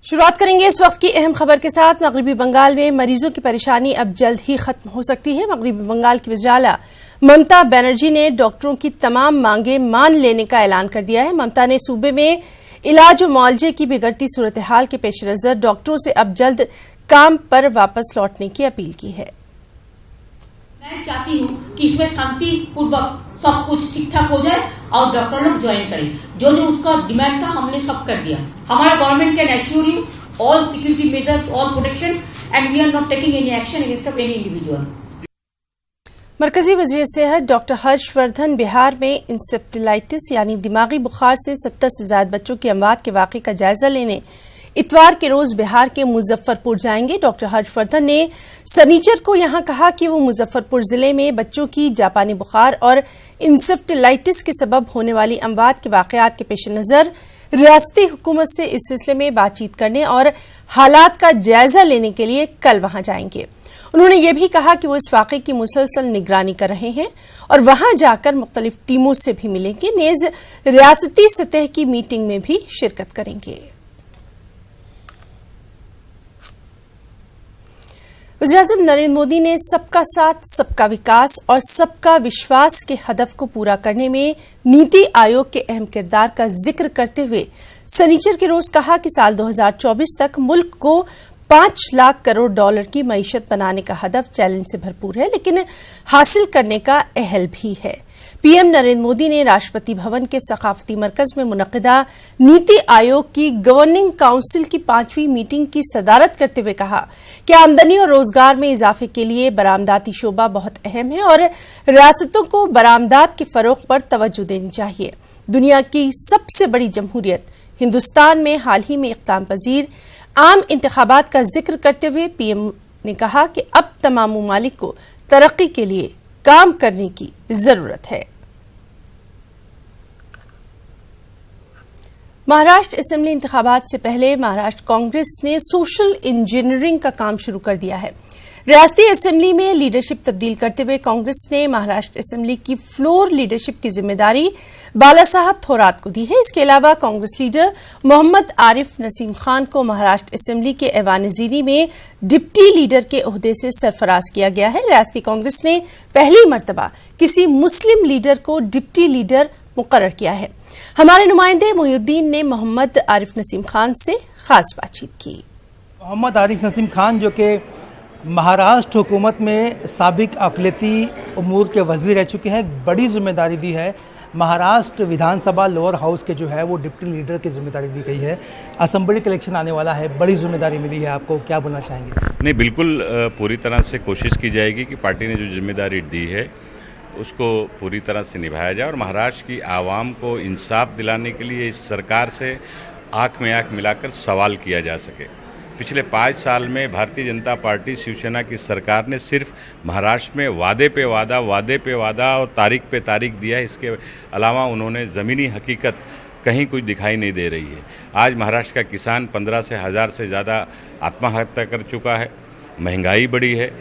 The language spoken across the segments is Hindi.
शुरुआत करेंगे इस वक्त की अहम खबर के साथ। मगरबी बंगाल में मरीजों की परेशानी अब जल्द ही खत्म हो सकती है। मगरबी बंगाल की वज़ीर ममता बनर्जी ने डॉक्टरों की तमाम मांगे मान लेने का ऐलान कर दिया है। ममता ने सूबे में इलाज और मुआवजे की बिगड़ती सूरत हाल के पेश नजर डॉक्टरों से अब जल्द काम पर वापस लौटने की अपील की है। मैं चाहती हूँ कि इसमें शांतिपूर्वक सब कुछ ठीक ठाक हो जाए और डॉक्टर लोग ज्वाइन करें। जो उसका डिमांड था हमने सब कर दिया। हमारा government can assure you all security measures, all protection and we are not taking any action against any individual. मरकजी वजीर सेहत डॉक्टर हर्षवर्धन बिहार में इंसेप्टिलाइटिस यानी दिमागी बुखार से 70 से ज्यादा बच्चों की अमवात के वाक़े का जायजा लेने इतवार के रोज बिहार के मुजफ्फरपुर जाएंगे। डॉक्टर हर्षवर्धन ने शनिचर को यहां कहा कि वो मुजफ्फरपुर जिले में बच्चों की जापानी बुखार और इंसेप्टिलाइटिस के सबब होने वाली अमवात के वाकयात के पेश नजर रियासती हुकूमत से इस सिलसिले में बातचीत करने और हालात का जायजा लेने के लिए कल वहां जाएंगे। उन्होंने ये भी कहा कि वो इस वाक़े की मुसलसल निगरानी कर रहे हैं और वहां जाकर मुख्तलिफ टीमों से भी मिलेंगे, नेज़ रियासती सतह की मीटिंग में भी शिरकत करेंगे। वज़ीर-ए-आज़म नरेंद्र मोदी ने सबका साथ, सबका विकास और सबका विश्वास के हदफ को पूरा करने में नीति आयोग के अहम किरदार का जिक्र करते हुए शनिचर के रोज कहा कि साल 2024 तक मुल्क को 5 लाख करोड़ डॉलर की मईशत बनाने का हदफ चैलेंज से भरपूर है, लेकिन हासिल करने का अहल भी है। पीएम नरेंद्र मोदी ने राष्ट्रपति भवन के सकाफती मरकज में मुनक्किदा नीति आयोग की गवर्निंग काउंसिल की 5वीं मीटिंग की सदारत करते हुए कहा कि आमदनी और रोजगार में इजाफे के लिए बरामदाती शोबा बहुत अहम है और रियासतों को बरामदात के फरोग पर तवज्जो देनी चाहिए। दुनिया की सबसे बड़ी जमहूरियत हिंदुस्तान में हाल ही में इख्तिताम पजीर आम इंतखाबात का जिक्र करते हुए पीएम ने कहा कि अब तमाम ममालिक को तरक्की के लिए काम करने की जरूरत है। महाराष्ट्र असेंबली इंतखाबात से पहले महाराष्ट्र कांग्रेस ने सोशल इंजीनियरिंग का काम शुरू कर दिया है। रियासती असेंबली में लीडरशिप तब्दील करते हुए कांग्रेस ने महाराष्ट्र असेंबली की फ्लोर लीडरशिप की जिम्मेदारी बाला साहब थोरात को दी है। इसके अलावा कांग्रेस लीडर मोहम्मद आरिफ नसीम खान को महाराष्ट्र असेंबली के ऐवान-ए-ज़ीरी में डिप्टी लीडर के ओहदे से सरफराज किया गया है। रियासती कांग्रेस ने पहली मर्तबा किसी मुस्लिम लीडर को डिप्टी लीडर मुकर्रर किया है। हमारे नुमाइंदे मोहिउद्दीन ने मोहम्मद आरिफ नसीम खान से खास बातचीत की। मोहम्मद आरिफ नसीम खान जो कि महाराष्ट्र हुकूमत में साबिक अक़लियती उमूर के वज़ीर रह चुके हैं, बड़ी जिम्मेदारी दी है। महाराष्ट्र विधानसभा लोअर हाउस के जो है वो डिप्टी लीडर की जिम्मेदारी दी गई है। असेंबली का इलेक्शन आने वाला है, बड़ी जिम्मेदारी मिली है आपको, क्या बोलना चाहेंगे? नहीं, बिल्कुल पूरी तरह से कोशिश की जाएगी कि पार्टी ने जो जिम्मेदारी दी है उसको पूरी तरह से निभाया जाए और महाराष्ट्र की आवाम को इंसाफ दिलाने के लिए इस सरकार से आँख में आँख मिलाकर सवाल किया जा सके। पिछले 5 साल में भारतीय जनता पार्टी शिवसेना की सरकार ने सिर्फ महाराष्ट्र में वादे पे वादा और तारीख पे तारीख दिया है। इसके अलावा उन्होंने ज़मीनी हकीकत कहीं कुछ दिखाई नहीं दे रही है। आज महाराष्ट्र का किसान 15 से 1000 से ज़्यादा आत्महत्या कर चुका है, महंगाई बढ़ी है,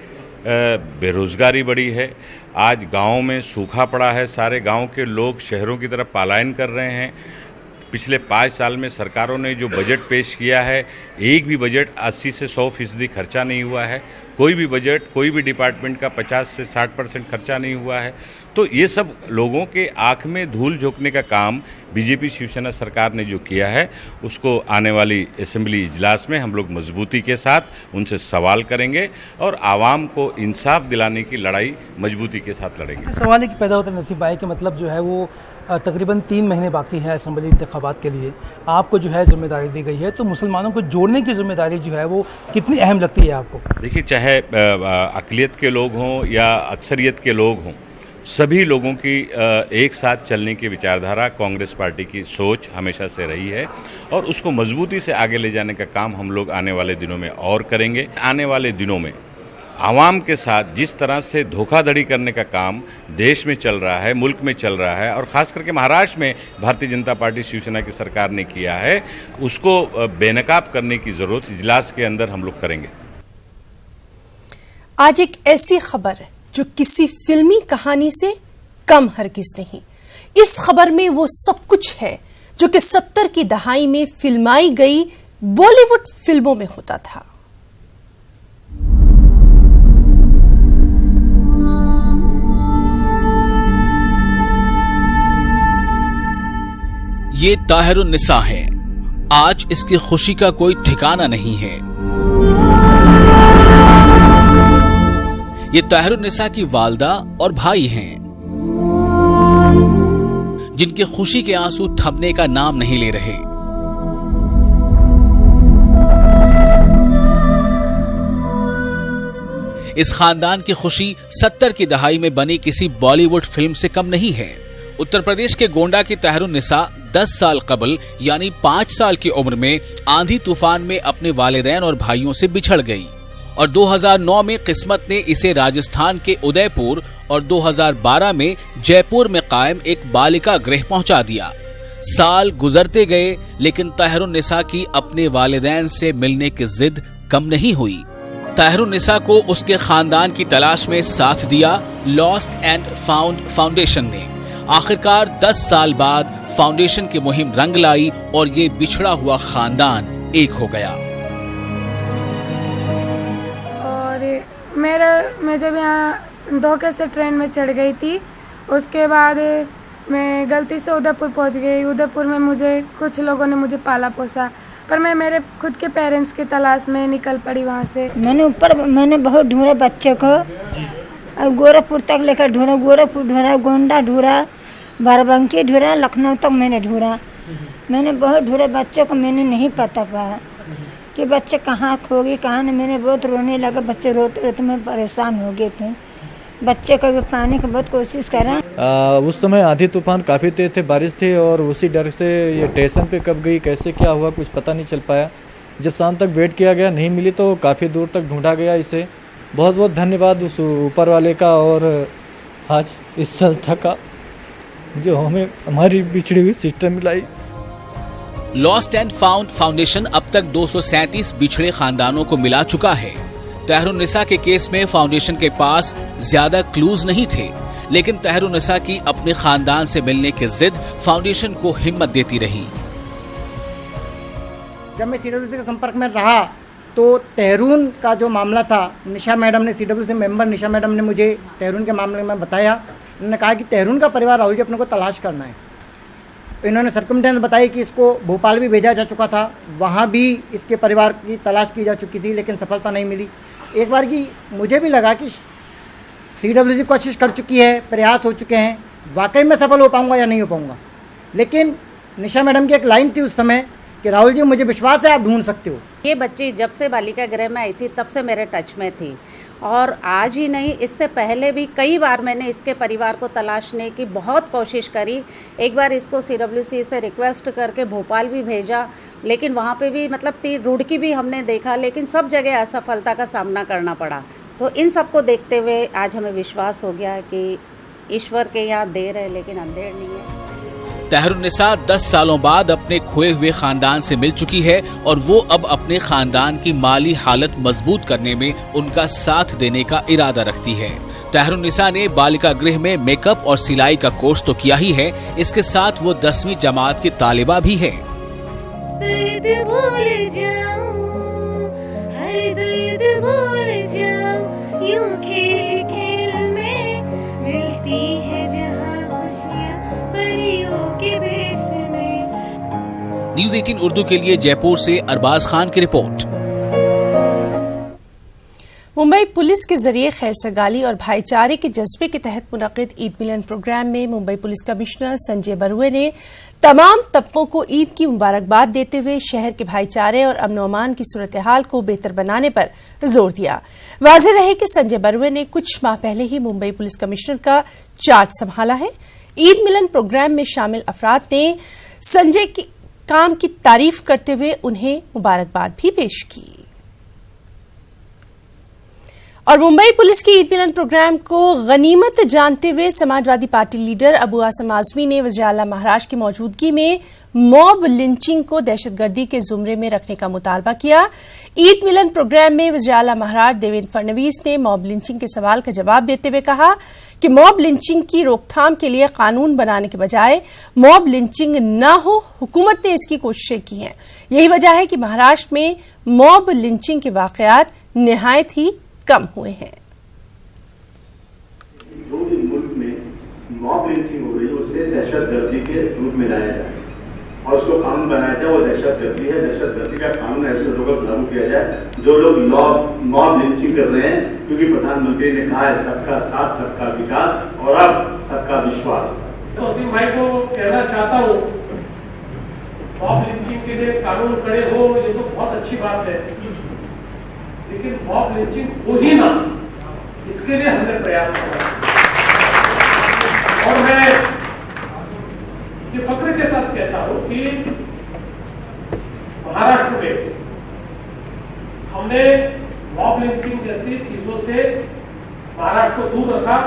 बेरोज़गारी बढ़ी है। आज गाँव में सूखा पड़ा है, सारे गाँव के लोग शहरों की तरफ पलायन कर रहे हैं। पिछले 5 साल में सरकारों ने जो बजट पेश किया है, एक भी बजट 80 से 100% खर्चा नहीं हुआ है। कोई भी बजट, कोई भी डिपार्टमेंट का 50 से 60% खर्चा नहीं हुआ है। तो ये सब लोगों के आँख में धूल झोंकने का काम बीजेपी शिवसेना सरकार ने जो किया है, उसको आने वाली असेंबली इजलास में हम लोग मजबूती के साथ उनसे सवाल करेंगे और आवाम को इंसाफ दिलाने की लड़ाई मजबूती के साथ लड़ेंगे। सवाल है कि पैदा होता है नसीब भाई कि मतलब जो है वो तकरीबन 3 महीने बाकी है असेंबली इंतखाबात के लिए, आपको जो है जिम्मेदारी दी गई है, तो मुसलमानों को जोड़ने की जिम्मेदारी जो है वो कितनी अहम लगती है आपको? देखिए, चाहे अक़लियत के लोग हों या अक्सरियत के लोग हों, सभी लोगों की एक साथ चलने की विचारधारा कांग्रेस पार्टी की सोच हमेशा से रही है और उसको मजबूती से आगे ले जाने का काम हम लोग आने वाले दिनों में और करेंगे। आने वाले दिनों में आवाम के साथ जिस तरह से धोखाधड़ी करने का काम देश में चल रहा है, मुल्क में चल रहा है और ख़ास करके महाराष्ट्र में भारतीय जनता पार्टी शिवसेना की सरकार ने किया है, उसको बेनकाब करने की ज़रूरत इजलास के अंदर हम लोग करेंगे। आज एक ऐसी खबर है जो किसी फिल्मी कहानी से कम हरगिज नहीं। इस खबर में वो सब कुछ है जो कि 70 की दहाई में फिल्माई गई बॉलीवुड फिल्मों में होता था। ये ताहिरुन्निसा है। आज इसकी खुशी का कोई ठिकाना नहीं है। ये ताहिरुन्निसा की वालदा और भाई हैं, जिनकी खुशी के आंसू थमने का नाम नहीं ले रहे। इस खानदान की खुशी 70 की दहाई में बनी किसी बॉलीवुड फिल्म से कम नहीं है। उत्तर प्रदेश के गोंडा की ताहिरुन्निसा 10 साल कबल यानी 5 साल की उम्र में आंधी तूफान में अपने वालिदैन और भाइयों से बिछड़ गई और 2009 में किस्मत ने इसे राजस्थान के उदयपुर और 2012 में जयपुर में कायम एक बालिका गृह पहुंचा दिया। साल गुजरते गए लेकिन ताहिरुन्निसा की अपने वालिदैन से मिलने की जिद कम नहीं हुई। ताहिरुन्निसा को उसके खानदान की तलाश में साथ दिया लॉस्ट एंड फाउंड फाउंडेशन ने। आखिरकार 10 साल बाद फाउंडेशन की मुहिम रंग लाई और ये बिछड़ा हुआ खानदान एक हो गया। और मैं जब यहाँ धोखे से ट्रेन में चढ़ गई थी, उसके बाद मैं गलती से उदयपुर पहुँच गई। उदयपुर में मुझे कुछ लोगों ने मुझे पाला पोसा, पर मैं मेरे खुद के पेरेंट्स की तलाश में निकल पड़ी वहाँ से। मैंने बहुत ढूंढा बच्चे को, गोरखपुर तक लेकर ढूंढा, गोरखपुर ढूंढा, गोंडा ढूंढा, बाराबंकी ढूंढा, लखनऊ तक मैंने ढूंढा। मैंने बहुत ढूंढा बच्चों को, मैंने नहीं पता पाया कि बच्चे कहाँ खो गए कहाँ नहीं। मैंने बहुत रोने लगा, बच्चे रोते रोते मैं परेशान हो गए थे। बच्चे को भी पाने की बहुत कोशिश करा। उस समय आंधी तूफान काफ़ी तेज थे, बारिश थी और उसी डर से ये स्टेशन पे कब गई कैसे क्या हुआ कुछ पता नहीं चल पाया। जब शाम तक वेट किया गया नहीं मिली तो काफ़ी दूर तक ढूंढा गया इसे। बहुत बहुत धन्यवाद उस ऊपर वाले का और आज इस संस्था का जो हमें हमारी बिछड़ी हुई सिस्टर मिलाई। लॉस्ट एंड फाउंड फाउंडेशन अब तक 237 बिछड़े खानदानों को मिला चुका है। ताहिरुन्निसा के केस में फाउंडेशन के पास ज्यादा क्लूज नहीं थे, लेकिन ताहिरुन्निसा की अपने खानदान से मिलने की जिद फाउंडेशन को हिम्मत देती रही। जब मैं सीडब्ल्यूसी के संपर्क में रहा तो तहरून का जो मामला था, निशा मैडम ने, सीडब्ल्यूसी मेंबर निशा मैडम ने मुझे तहरून के मामले में बताया। उन्होंने कहा कि तहरून का परिवार राहुल जी अपने को तलाश करना है। इन्होंने सर्कमस्टेंस बताई कि इसको भोपाल भी भेजा जा चुका था, वहाँ भी इसके परिवार की तलाश की जा चुकी थी, लेकिन सफलता नहीं मिली। एक बार की मुझे भी लगा कि सीडब्ल्यूसी कोशिश कर चुकी है, प्रयास हो चुके हैं, वाकई में सफल हो पाऊँगा या नहीं हो पाऊँगा। लेकिन निशा मैडम की एक लाइन थी उस समय कि राहुल जी मुझे विश्वास है आप ढूंढ सकते हो। ये बच्ची जब से बालिका गृह में आई थी तब से मेरे टच में थी और आज ही नहीं, इससे पहले भी कई बार मैंने इसके परिवार को तलाशने की बहुत कोशिश करी। एक बार इसको सीडब्ल्यूसी से रिक्वेस्ट करके भोपाल भी भेजा, लेकिन वहाँ पे भी मतलब रुड़की भी हमने देखा, लेकिन सब जगह असफलता का सामना करना पड़ा। तो इन सब को देखते हुए आज हमें विश्वास हो गया कि ईश्वर के यहाँ देर है लेकिन अंधेर नहीं है। ताहिरुन्निसा 10 सालों बाद अपने खोए हुए खानदान से मिल चुकी है और वो अब अपने खानदान की माली हालत मजबूत करने में उनका साथ देने का इरादा रखती है। ताहिरुन्निसा ने बालिका गृह में मेकअप और सिलाई का कोर्स तो किया ही है, इसके साथ वो 10वीं जमात की तालिबा भी है। यूं खेल खेल में मिलती है जहां खुशियां परियों के भेष में। न्यूज़ 18 उर्दू के लिए जयपुर से अरबाज खान की रिपोर्ट। मुंबई पुलिस के जरिए खैर सगाली और भाईचारे के जज्बे के तहत मुनक्किद ईद मिलन प्रोग्राम में मुंबई पुलिस कमिश्नर संजय बरुए ने तमाम तबकों को ईद की मुबारकबाद देते हुए शहर के भाईचारे और अमन अमान की सूरत हाल को बेहतर बनाने पर जोर दिया। वाज़ेह रहे कि संजय बरुए ने कुछ माह पहले ही मुंबई पुलिस कमिश्नर का चार्ज संभाला है। ईद मिलन प्रोग्राम में शामिल अफराद ने संजय के काम की तारीफ करते हुए उन्हें मुबारकबाद भी पेश की। और मुंबई पुलिस की ईद मिलन प्रोग्राम को गनीमत जानते हुए समाजवादी पार्टी लीडर अबू आसम आजमी ने वज़ीर आला महाराष्ट्र की मौजूदगी में मॉब लिंचिंग को दहशतगर्दी के जुमरे में रखने का मुतालबा किया। ईद मिलन प्रोग्राम में वज़ीर आला महाराष्ट्र देवेंद्र फडणवीस ने मॉब लिंचिंग के सवाल का जवाब देते हुए कहा कि मॉब लिंचिंग की रोकथाम के लिए कानून बनाने के बजाय मॉब लिंचिंग न हो, हुकूमत ने इसकी कोशिशें की हैं। यही वजह है कि महाराष्ट्र में मॉब लिंचिंग के वाकयात निहायत ही कम हुए हैं। जो भी मुल्क में मॉब लिंचिंग हो रही है उसे दहशतगर्दी के रूप में लाया जाए और उसको कानून बनाया जाए। वो दहशतगर्दी है, दहशतगर्दी का कानून ऐसे लोगों पर लागू किया जाए जो लोग मॉब लिंचिंग कर रहे हैं, क्योंकि प्रधानमंत्री ने कहा है सबका साथ सबका विकास और अब सबका विश्वास। तो असीम भाई को कहना चाहता हूँ, मॉब लिंचिंग के लिए कानून खड़े हो ये तो बहुत अच्छी बात है, लेकिन मॉब लिंचिंग हो ही ना, इसके लिए हमने प्रयास किया। और मैं ये फख्र के साथ कहता हूं कि महाराष्ट्र में हमने मॉब लिंचिंग जैसी चीजों से महाराष्ट्र को दूर रखा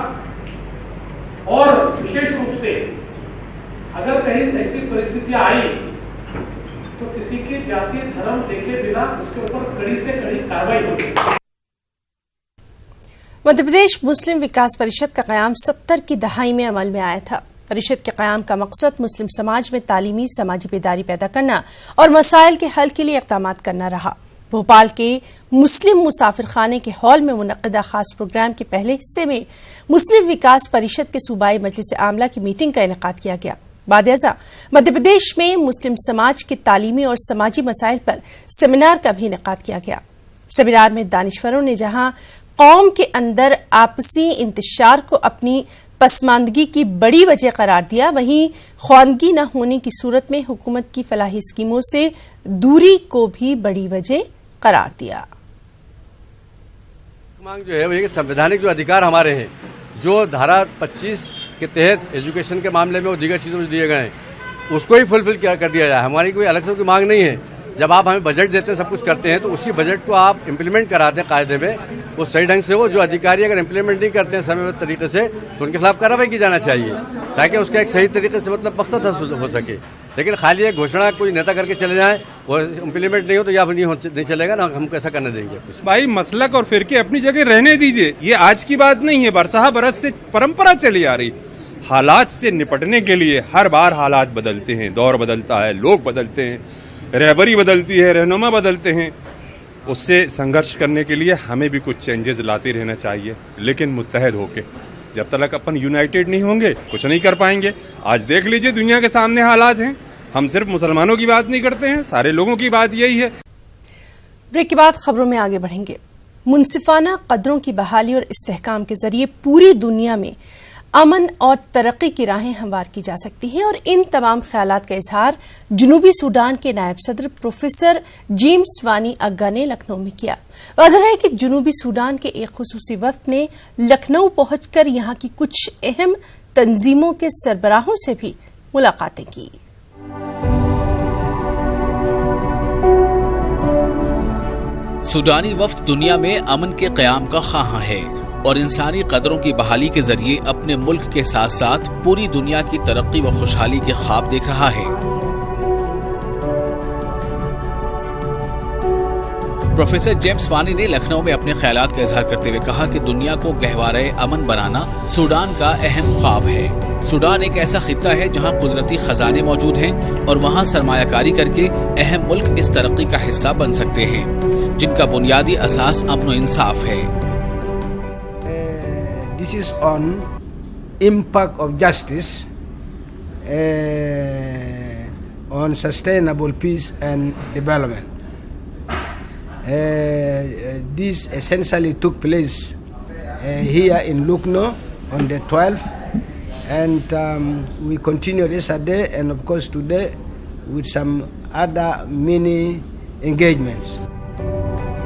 और विशेष रूप से अगर कहीं ऐसी परिस्थितियां आई तो किसी की जाति धर्म देखे बिना उसके ऊपर कड़ी से कड़ी कार्रवाई होगी। मध्य प्रदेश मुस्लिम विकास परिषद का क़याम 70 की दहाई में अमल में आया था। परिषद के क़याम का मकसद मुस्लिम समाज में तालीमी समाजी बेदारी पैदा करना और मसाइल के हल के लिए इक़दाम करना रहा। भोपाल के मुस्लिम मुसाफिर खाने के हॉल में मुनक़्क़िदा खास प्रोग्राम के पहले हिस्से में मुस्लिम विकास परिषद के सूबाई मजलिस आमला की मीटिंग का इनेकाद किया गया। बाद-ए-अज़ा मध्य प्रदेश में मुस्लिम समाज के तालीमी और समाजी मसाइल पर सेमिनार का भी इनेकाद किया गया। सेमिनार में दानिशवरों ने जहां कौम के अंदर आपसी इंतशार को अपनी पसमानदगी की बड़ी वजह करार दिया, वहीं ख्वानगी न होने की सूरत में हुकूमत की फलाही स्कीमों से दूरी को भी बड़ी वजह करार दिया। मांग जो है वो संवैधानिक जो अधिकार हमारे हैं, जो धारा 25 के तहत एजुकेशन के मामले में और दीगर चीजों में दिए गए हैं, उसको ही फुलफिल कर दिया जाए। हमारी कोई अलग से कोई मांग नहीं है। जब आप हमें बजट देते हैं, सब कुछ करते हैं, तो उसी बजट को आप इम्प्लीमेंट करा दें कायदे में, वो सही ढंग से हो। जो अधिकारी अगर इम्प्लीमेंट नहीं करते हैं समयबद्ध तरीके से, तो उनके खिलाफ कार्रवाई की जाना चाहिए, ताकि उसका एक सही तरीके से मतलब मकसद हो सके। लेकिन खाली एक घोषणा कोई नेता करके चले जाए, वो इम्प्लीमेंट नहीं हो तो या नहीं चलेगा ना, हम कैसा करने देंगे। भाई मसलक और फिरके अपनी जगह रहने दीजिए, ये आज की बात नहीं है, बरसहा बरस से परंपरा चली आ रही। हालात से निपटने के लिए हर बार हालात बदलते हैं, दौर बदलता है, लोग बदलते हैं, रहबरी बदलती है, रहनुमा बदलते हैं। उससे संघर्ष करने के लिए हमें भी कुछ चेंजेस लाते रहना चाहिए, लेकिन मुत्तहद होके। जब तक अपन यूनाइटेड नहीं होंगे कुछ नहीं कर पाएंगे। आज देख लीजिए दुनिया के सामने हालात हैं। हम सिर्फ मुसलमानों की बात नहीं करते हैं, सारे लोगों की बात यही है। ब्रेक के बाद खबरों में आगे बढ़ेंगे। मुनसिफाना कदरों की बहाली और इस्तेहकाम के जरिए पूरी दुनिया में अमन और तरक्की की राहें हमवार की जा सकती हैं, और इन तमाम ख्यालात का इजहार जनूबी सूडान के नायब सदर प्रोफेसर जेम्स वानी अग्गा ने लखनऊ में किया। वाज़ेह है कि जनूबी सूडान के एक खुसूसी वफ्द ने लखनऊ पहुंचकर यहां की कुछ अहम तंजीमों के सरबराहों से भी मुलाकातें की। सूडानी वफ्द दुनिया में अमन के क़याम का ख्वाह है और इंसानी कदरों की बहाली के जरिए अपने मुल्क के साथ साथ पूरी दुनिया की तरक्की व खुशहाली के ख्वाब देख रहा है। प्रोफेसर जेम्स वानी ने लखनऊ में अपने ख्यालात का इजहार करते हुए कहा कि दुनिया को गहवारे अमन बनाना सूडान का अहम ख्वाब है। सूडान एक ऐसा खित्ता है जहां कुदरती खजाने मौजूद हैं और वहां सरमायाकारी करके अहम मुल्क इस तरक्की का हिस्सा बन सकते हैं, जिनका बुनियादी असास अमन व इंसाफ है। This is on impact of justice on sustainable peace and development. This essentially took place here in Lucknow on the 12th, and we continued yesterday and of course today with some other mini engagements.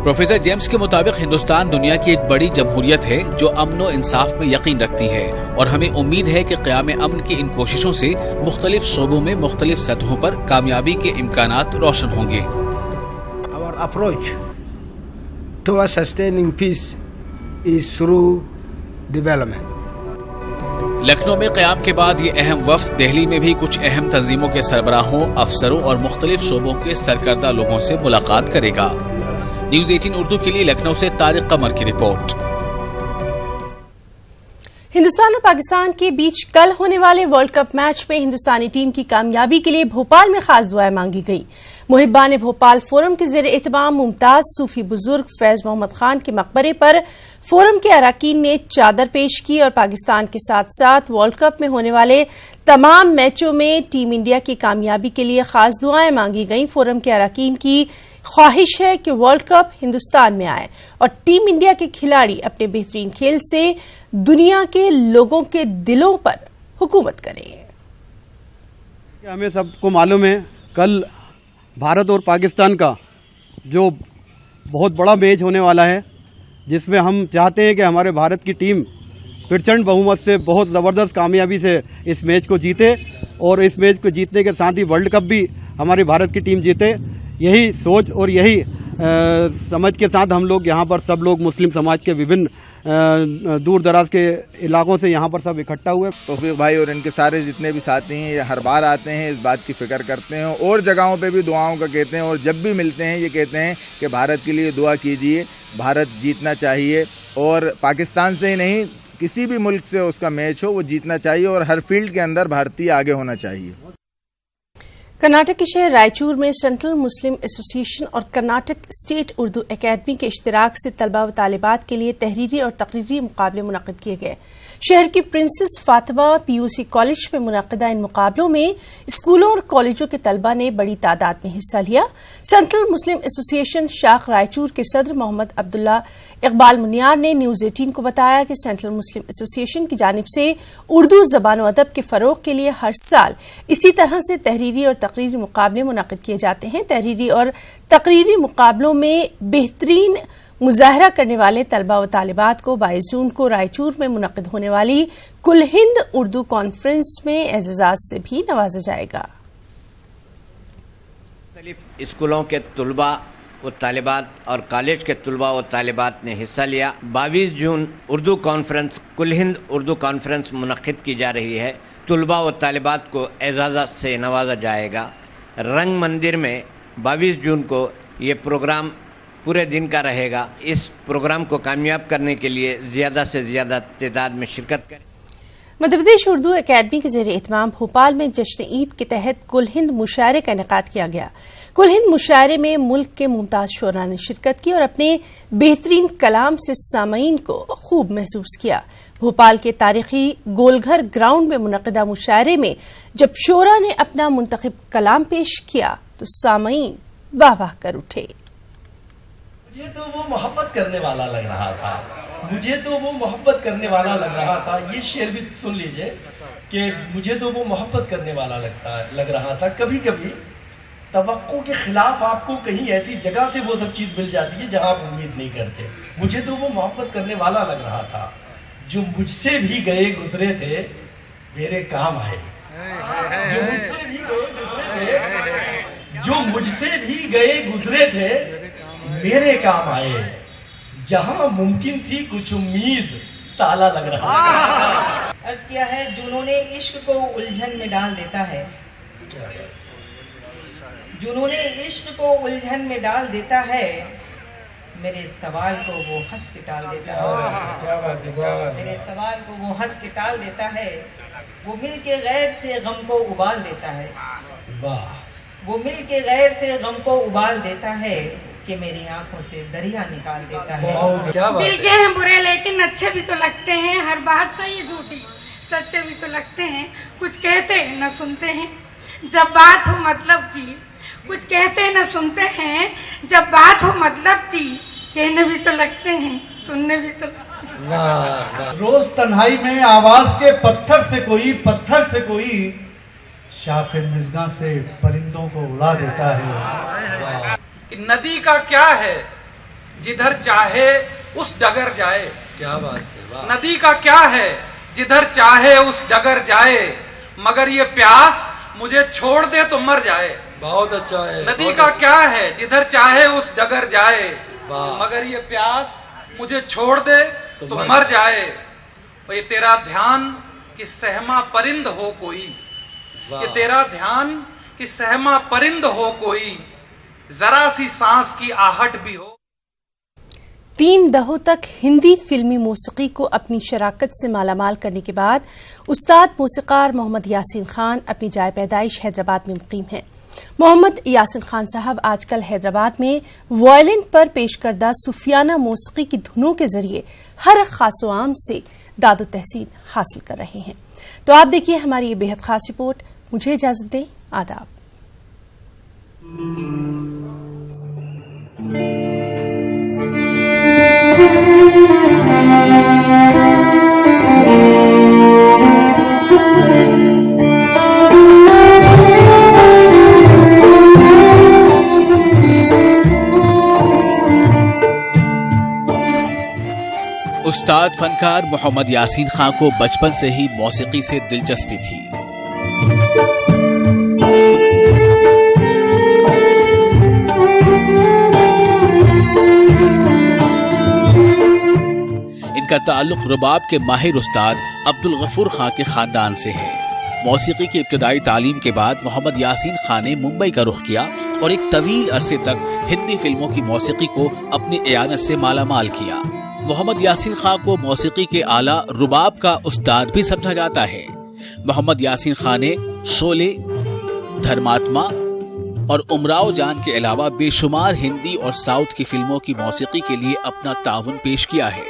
Professor James के मुताबिक हिंदुस्तान दुनिया की एक बड़ी जमहूरियत है जो अमन और इंसाफ में यकीन रखती है, और हमें उम्मीद है कि क़याम अमन की इन कोशिशों से मुख्तलिफ शोबों में मुख्तलिफ सतहों पर कामयाबी के इम्कानात रोशन होंगे। Our approach towards sustaining peace is through development. Lucknow में क़याम के बाद ये अहम वफ्द दिल्ली में भी कुछ अहम तंजीमों के सरबराहों, अफसरों और मुख्तलिफ शोबों के सरकर्दा लोगों से मुलाकात करेगा। न्यूज़ 18 उर्दू के लिए लखनऊ से तारिक कमर की रिपोर्ट। हिंदुस्तान और पाकिस्तान के बीच कल होने वाले वर्ल्ड कप मैच में हिंदुस्तानी टीम की कामयाबी के लिए भोपाल में खास दुआएं मांगी गई। मुहिब्बान भोपाल फोरम के ज़ेर एहतमाम मुमताज सूफी बुजुर्ग फैज मोहम्मद खान के मकबरे पर फोरम के अरकान ने चादर पेश की और पाकिस्तान के साथ साथ वर्ल्ड कप में होने वाले तमाम मैचों में टीम इंडिया की कामयाबी के लिए खास दुआएं मांगी गईं। फोरम के अरकान की ख्वाहिश है कि वर्ल्ड कप हिंदुस्तान में आए और टीम इंडिया के खिलाड़ी अपने बेहतरीन खेल से दुनिया के लोगों के दिलों पर हुकूमत करें। हमें सबको मालूम है कल भारत और पाकिस्तान का जो बहुत बड़ा मैच होने वाला है, जिसमें हम चाहते हैं कि हमारे भारत की टीम प्रचंड बहुमत से बहुत ज़बरदस्त कामयाबी से इस मैच को जीते और इस मैच को जीतने के साथ ही वर्ल्ड कप भी हमारी भारत की टीम जीते। यही सोच और यही समझ के साथ हम लोग यहाँ पर सब लोग मुस्लिम समाज के विभिन्न दूर दराज के इलाकों से यहाँ पर सब इकट्ठा हुए। तौफीक भाई और इनके सारे जितने भी साथी हैं ये हर बार आते हैं, इस बात की फिक्र करते हैं और जगहों पे भी दुआओं का कहते हैं और जब भी मिलते हैं ये कहते हैं कि भारत के लिए दुआ कीजिए, भारत जीतना चाहिए और पाकिस्तान से ही नहीं किसी भी मुल्क से उसका मैच हो वो जीतना चाहिए और हर फील्ड के अंदर भारतीय आगे होना चाहिए। कर्नाटक के शहर रायचूर में सेंट्रल मुस्लिम एसोसिएशन और कर्नाटक स्टेट उर्दू एकेडमी के इश्तिराक से तलबा व तालिबात के लिए तहरीरी और तकरीरी मुकाबले मुनक़िद किए गए। शहर की प्रिंसेस फातिमा पीयूसी कॉलेज में मुनक़िदा इन मुकाबलों में स्कूलों और कॉलेजों के तलबा ने बड़ी तादाद में हिस्सा लिया। सेंट्रल मुस्लिम एसोसिएशन शाख रायचूर के सदर मोहम्मद अब्दुल्ला इकबाल मुनियार ने न्यूज़ 18 को बताया कि सेंट्रल मुस्लिम एसोसिएशन की जानिब से उर्दू ज़बान व अदब के फ़रोग़ के लिए हर साल इसी तरह से तहरीरी और तकरीरी मुकाबले मुनक़िद किए जाते हैं। तहरीरी और तकरीरी मुकाबलों में बेहतरीन मुजाहरा करने वाले तलबा व तालिबात को 22 जून को रायचूर में मुनक़िद होने वाली कुल हिंद उर्दू कॉन्फ्रेंस में एज़ाज़ से भी नवाजा जाएगा। स्कूलों के तलबा व तालिबात और कॉलेज के तलबा व तालिबात ने हिस्सा लिया। 22 जून उर्दू कॉन्फ्रेंस कुल हिंद उर्दू कॉन्फ्रेंस मुनक़िद की जा रही है। तलबा व तालिबात को एज़ाज़ से नवाजा जाएगा। रंग मंदिर में 22 जून को ये प्रोग्राम पूरे दिन का रहेगा। इस प्रोग्राम को कामयाब करने के लिए ज़्यादा से ज़्यादा तादाद में शिरकत करें। मध्यप्रदेश उर्दू एकेडमी के ज़ेर एहतमाम भोपाल में जश्न ईद के तहत कुल हिंद मुशायरे का इनेकाद किया गया। कुल हिंद मुशायरे में मुल्क के मुमताज़ शोरा ने शिरकत की और अपने बेहतरीन कलाम से सामईन को खूब महसूस किया। भोपाल के तारीखी गोलघर ग्राउंड में मुनक़िदा मुशायरे में जब शोरा ने अपना मुंतखब कलाम पेश किया तो सामईन वाह वाह कर उठे। मुझे तो वो मोहब्बत करने वाला लग रहा था, मुझे तो वो मोहब्बत करने वाला लग रहा था। ये शेर भी सुन लीजिए कि मुझे तो वो मोहब्बत करने वाला लग रहा था। कभी कभी तवक्को के खिलाफ आपको कहीं ऐसी जगह से वो सब चीज मिल जाती है जहां आप उम्मीद नहीं करते। मुझे तो वो मोहब्बत करने वाला लग रहा था, जो मुझसे भी गए गुजरे थे मेरे काम आए। जो मुझसे भी गए गुजरे थे मेरे काम आए। जहां मुमकिन थी कुछ उम्मीद ताला लग रहा था। अर्ज किया है जुनूने इश्क को उलझन में डाल देता है, जुनूने इश्क को उलझन में डाल देता है, मेरे सवाल को वो हंस के टाल देता है। मेरे सवाल को वो हंस के टाल देता है। वो मिल के गैर से गम को उबाल देता है। वो मिल के गैर से गम को उबाल देता है कि मेरी आंखों से दरिया निकाल देता है। दिल के हैं बुरे लेकिन अच्छे भी तो लगते हैं। हर बात सही झूठी सच्चे भी तो लगते हैं। कुछ कहते हैं न सुनते हैं जब बात हो मतलब की। कुछ कहते न सुनते हैं जब बात हो मतलब की। कहने भी तो लगते हैं सुनने भी तो लगते हैं। रोज तन्हाई में आवाज के पत्थर से कोई शाखे मिज़गा से परिंदों को उड़ा देता है। नदी का क्या है जिधर चाहे उस डगर जाए। क्या बात है। नदी का क्या है जिधर चाहे उस डगर जाए, मगर ये प्यास मुझे छोड़ दे तो मर जाए। बहुत अच्छा है। नदी का क्या है जिधर चाहे उस डगर जाए, मगर ये प्यास मुझे छोड़ दे तो मर जाए। और ये तेरा ध्यान कि सहमा परिंद हो कोई, ये तेरा ध्यान कि सहमा परिंद हो कोई, जरा सी सांस की आहट भी हो। 3 दहों तक हिंदी फिल्मी मौसीकी को अपनी शराकत से मालामाल करने के बाद उस्ताद मौसीकार मोहम्मद यासीन खान अपनी जाए पैदाइश हैदराबाद में मुकीम हैं। मोहम्मद यासीन खान साहब आजकल हैदराबाद में वायलिन पर पेश करदा सूफियाना मौसीकी की धुनों के जरिए हर खास व आम से दादो तहसीन हासिल कर रहे हैं। तो आप देखिए हमारी ये बेहद खास रिपोर्ट। मुझे इजाजत दें, आदाब। उस्ताद फनकार मोहम्मद यासीन खान को बचपन से ही मौसीकी से दिलचस्पी थी। इनका ताल्लुक रुबाब के माहिर उस्ताद अब्दुल गफूर खान के खानदान से है। मौसीकी की इब्तदाई तालीम के बाद मोहम्मद यासीन खान ने मुंबई का रुख किया और एक तवील अरसे तक हिंदी फिल्मों की मौसीकी को अपनी एयानत से मालामाल किया। मोहम्मद यासीन खान को मौसीकी के आला रुबाब का उस्ताद भी समझा जाता है। मोहम्मद यासीन खान ने शोले, धर्मात्मा और उमराव जान के अलावा बेशुमार हिंदी और साउथ की फिल्मों की मौसीकी के लिए अपना ताउन पेश किया है।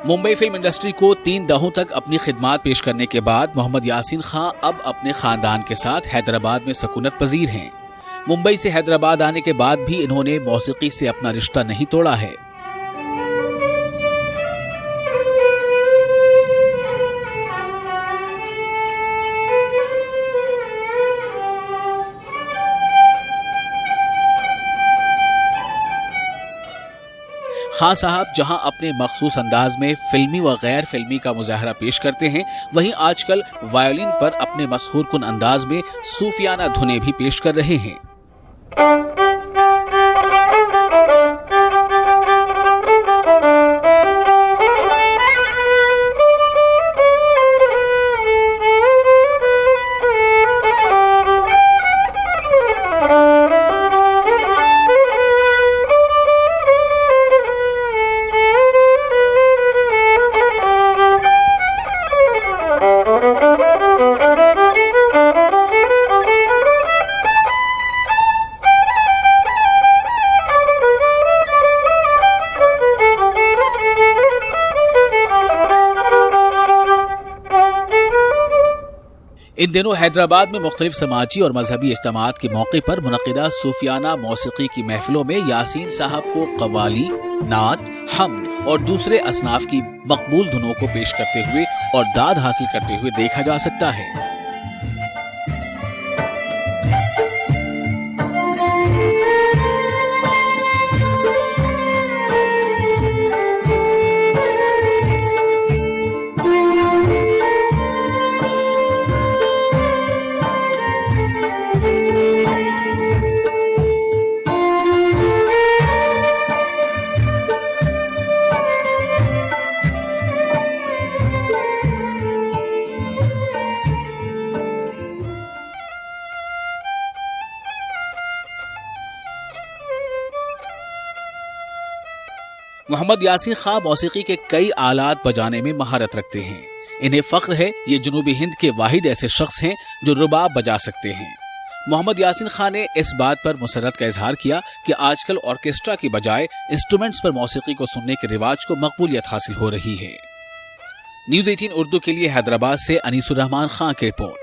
मुंबई फिल्म इंडस्ट्री को 3 दहों तक अपनी खिदमात पेश करने के बाद मोहम्मद यासीन खान अब अपने खानदान के साथ हैदराबाद में सकूनत पजीर हैं। मुंबई से हैदराबाद आने के बाद भी इन्होंने मौसीकी से अपना रिश्ता नहीं तोड़ा है। खान साहब जहां अपने मखसूस अंदाज में फिल्मी व गैर फिल्मी का मुजाहरा पेश करते हैं, वहीं आजकल वायोलिन पर अपने मशहूर कुन अंदाज में सूफियाना धुनें भी पेश कर रहे हैं। इन दिनों हैदराबाद में मुख्तलिफ समाजी और मजहबी इज्तिमात के मौके पर मुनक़िदा सूफियाना मौसीकी की महफिलों में यासीन साहब को कव्वाली, नात, हम्द और दूसरे असनाफ की मकबूल धुनों को पेश करते हुए और दाद हासिल करते हुए देखा जा सकता है। मोहम्मद यासीन खान मौसीकी के कई आलात बजाने में महारत रखते हैं। इन्हें फख्र है ये जनूबी हिंद के वाहिद ऐसे शख्स हैं जो रुबाब बजा सकते हैं। मोहम्मद यासीन खान ने इस बात पर मुसर्रत का इजहार किया कि आजकल ऑर्केस्ट्रा की बजाय इंस्ट्रूमेंट्स पर मौसीकी को सुनने के रिवाज को मकबूलियत हासिल हो रही है। न्यूज़ 18 उर्दू के लिए हैदराबाद से अनीसुर रहमान खान की रिपोर्ट।